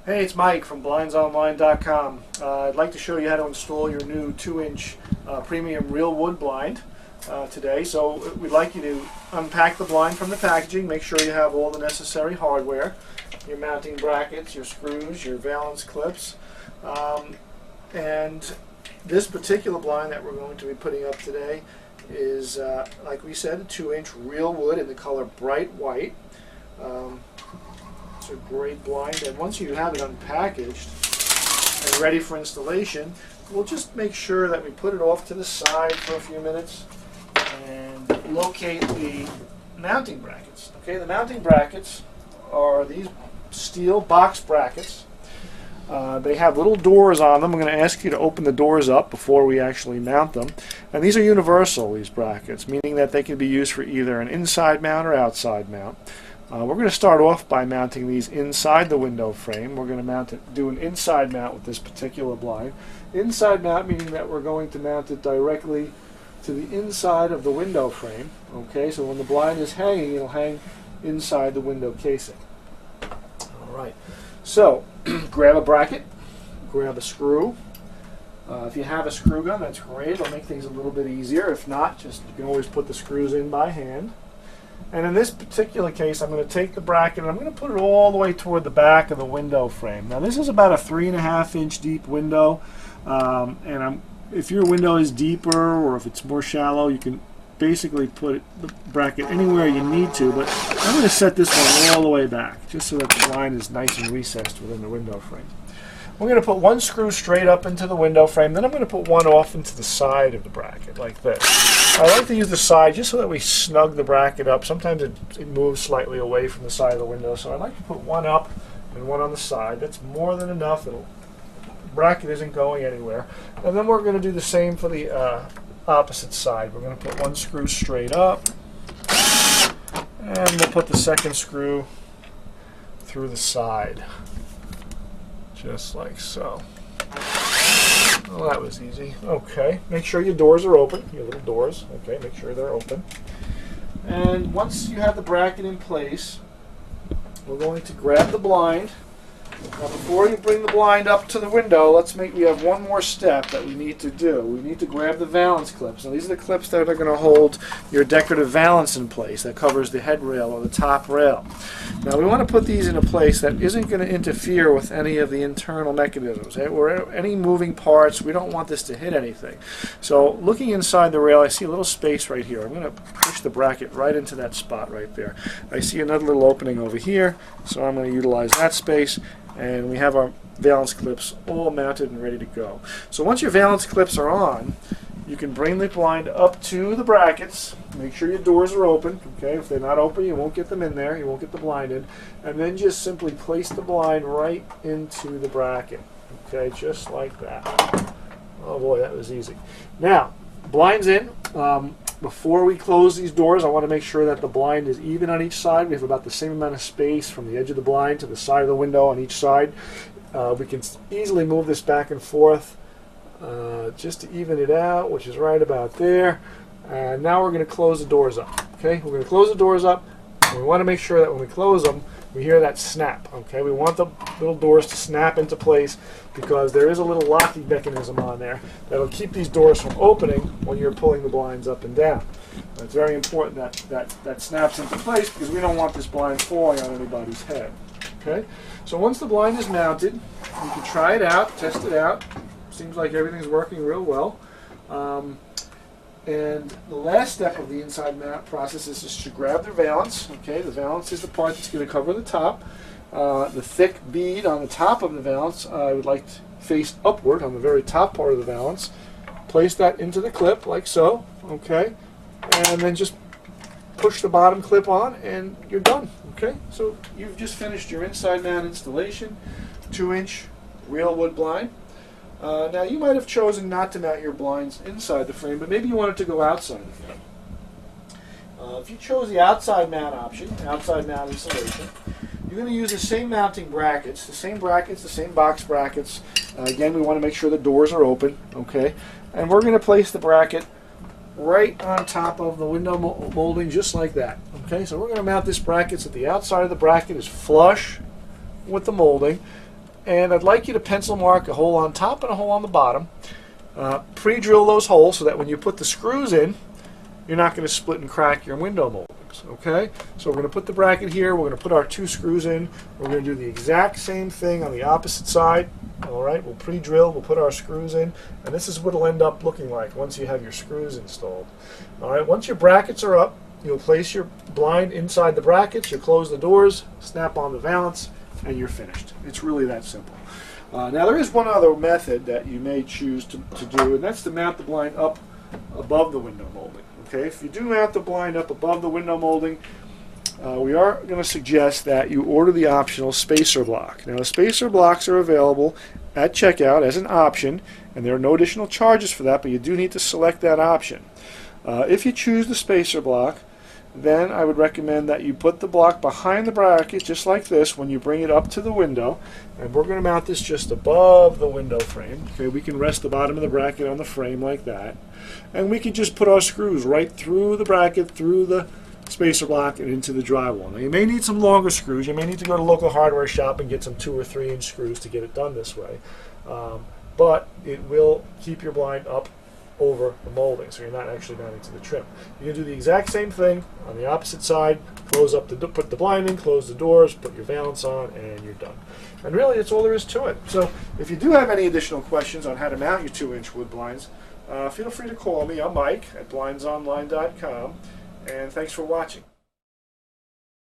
Hey, it's Mike from BlindsOnline.com. I'd like to show you how to install your new 2-inch premium real wood blind today. So we'd like you to unpack the blind from the packaging, make sure you have all the necessary hardware, your mounting brackets, your screws, your valance clips. And this particular blind that we're going to be putting up today is, like we said, a 2-inch real wood in the color bright white. It's a great blind, and once you have it unpackaged and ready for installation, we'll just make sure that we put it off to the side for a few minutes and locate the mounting brackets. Okay, the mounting brackets are these steel box brackets. They have little doors on them. I'm going to ask you to open the doors up before we actually mount them. And these are universal, these brackets, meaning that they can be used for either an inside mount or outside mount. We're going to start off by mounting these inside the window frame. We're going to do an inside mount with this particular blind. Inside mount meaning that we're going to mount it directly to the inside of the window frame. Okay, so when the blind is hanging, it'll hang inside the window casing. All right. So grab a bracket, grab a screw. If you have a screw gun, that's great. It'll make things a little bit easier. If not, just you can always put the screws in by hand. And in this particular case, I'm going to take the bracket and I'm going to put it all the way toward the back of the window frame. Now this is about a 3.5-inch deep window, if your window is deeper or if it's more shallow, you can basically put the bracket anywhere you need to, but I'm going to set this one all the way back just so that the blind is nice and recessed within the window frame. We're going to put one screw straight up into the window frame, then I'm going to put one off into the side of the bracket like this. I like to use the side just so that we snug the bracket up. Sometimes it moves slightly away from the side of the window, so I like to put one up and one on the side. That's more than enough. The bracket isn't going anywhere. And then we're going to do the same for the opposite side. We're going to put one screw straight up, and we'll put the second screw through the side. Just like so. Well, that was easy. Okay, make sure your doors are open, your little doors. Okay, make sure they're open. And once you have the bracket in place, we're going to grab the blind. Now before you bring the blind up to the window, we have one more step that we need to do. We need to grab the valance clips. Now these are the clips that are going to hold your decorative valance in place that covers the head rail or the top rail. Now we want to put these in a place that isn't going to interfere with any of the internal mechanisms or any moving parts. We don't want this to hit anything. So looking inside the rail, I see a little space right here. I'm going to push the bracket right into that spot right there. I see another little opening over here, so I'm going to utilize that space. And we have our valance clips all mounted and ready to go. So once your valance clips are on, you can bring the blind up to the brackets. Make sure your doors are open. Okay, if they're not open, you won't get them in there. You won't get the blind in. And then just simply place the blind right into the bracket. Okay, just like that. Oh boy, that was easy. Now, blind's in. Before we close these doors, I want to make sure that the blind is even on each side. We have about the same amount of space from the edge of the blind to the side of the window on each side. We can easily move this back and forth just to even it out, which is right about there. And now we're going to close the doors up. Okay, we're going to close the doors up. And we want to make sure that when we close them, we hear that snap. Okay, we want the little doors to snap into place because there is a little locking mechanism on there that'll keep these doors from opening when you're pulling the blinds up and down. It's very important that snaps into place because we don't want this blind falling on anybody's head. Okay, so once the blind is mounted, you can try it out, test it out. Seems like everything's working real well. And the last step of the inside mount process is just to grab the valance. Okay, the valance is the part that's going to cover the top. The thick bead on the top of the valance, I would like to face upward on the very top part of the valance. Place that into the clip like so. Okay, and then just push the bottom clip on, and you're done. Okay, so you've just finished your inside mount installation, 2-inch real wood blind. Now you might have chosen not to mount your blinds inside the frame, but maybe you wanted to go outside the frame. If you chose the outside mount option, outside mount installation, you're going to use the same mounting brackets, the same box brackets. Again, we want to make sure the doors are open, okay? And we're going to place the bracket right on top of the window molding just like that. Okay, so we're going to mount this bracket so the outside of the bracket is flush with the molding, and I'd like you to pencil mark a hole on top and a hole on the bottom. Pre-drill those holes so that when you put the screws in, you're not going to split and crack your window moldings. Okay, so we're going to put the bracket here, we're going to put our 2 screws in, we're going to do the exact same thing on the opposite side. Alright, we'll pre-drill, we'll put our screws in, and this is what it'll end up looking like once you have your screws installed. Alright, once your brackets are up, you'll place your blind inside the brackets, you'll close the doors, snap on the valance, and you're finished. It's really that simple. Now there is one other method that you may choose to do, and that's to mount the blind up above the window molding. Okay, if you do mount the blind up above the window molding, we are going to suggest that you order the optional spacer block. Now the spacer blocks are available at checkout as an option, and there are no additional charges for that, but you do need to select that option. If you choose the spacer block, then I would recommend that you put the block behind the bracket just like this when you bring it up to the window, and we're going to mount this just above the window frame. Okay, we can rest the bottom of the bracket on the frame like that, and we can just put our screws right through the bracket, through the spacer block, and into the drywall. Now you may need some longer screws. You may need to go to a local hardware shop and get some 2 or 3 inch screws to get it done this way, but it will keep your blind up over the molding, so you're not actually mounting to the trim. You can do the exact same thing on the opposite side. Close up put the blind in, close the doors, put your valance on, and you're done. And really, that's all there is to it. So if you do have any additional questions on how to mount your 2-inch wood blinds, feel free to call me. I'm Mike at blindsonline.com, and thanks for watching.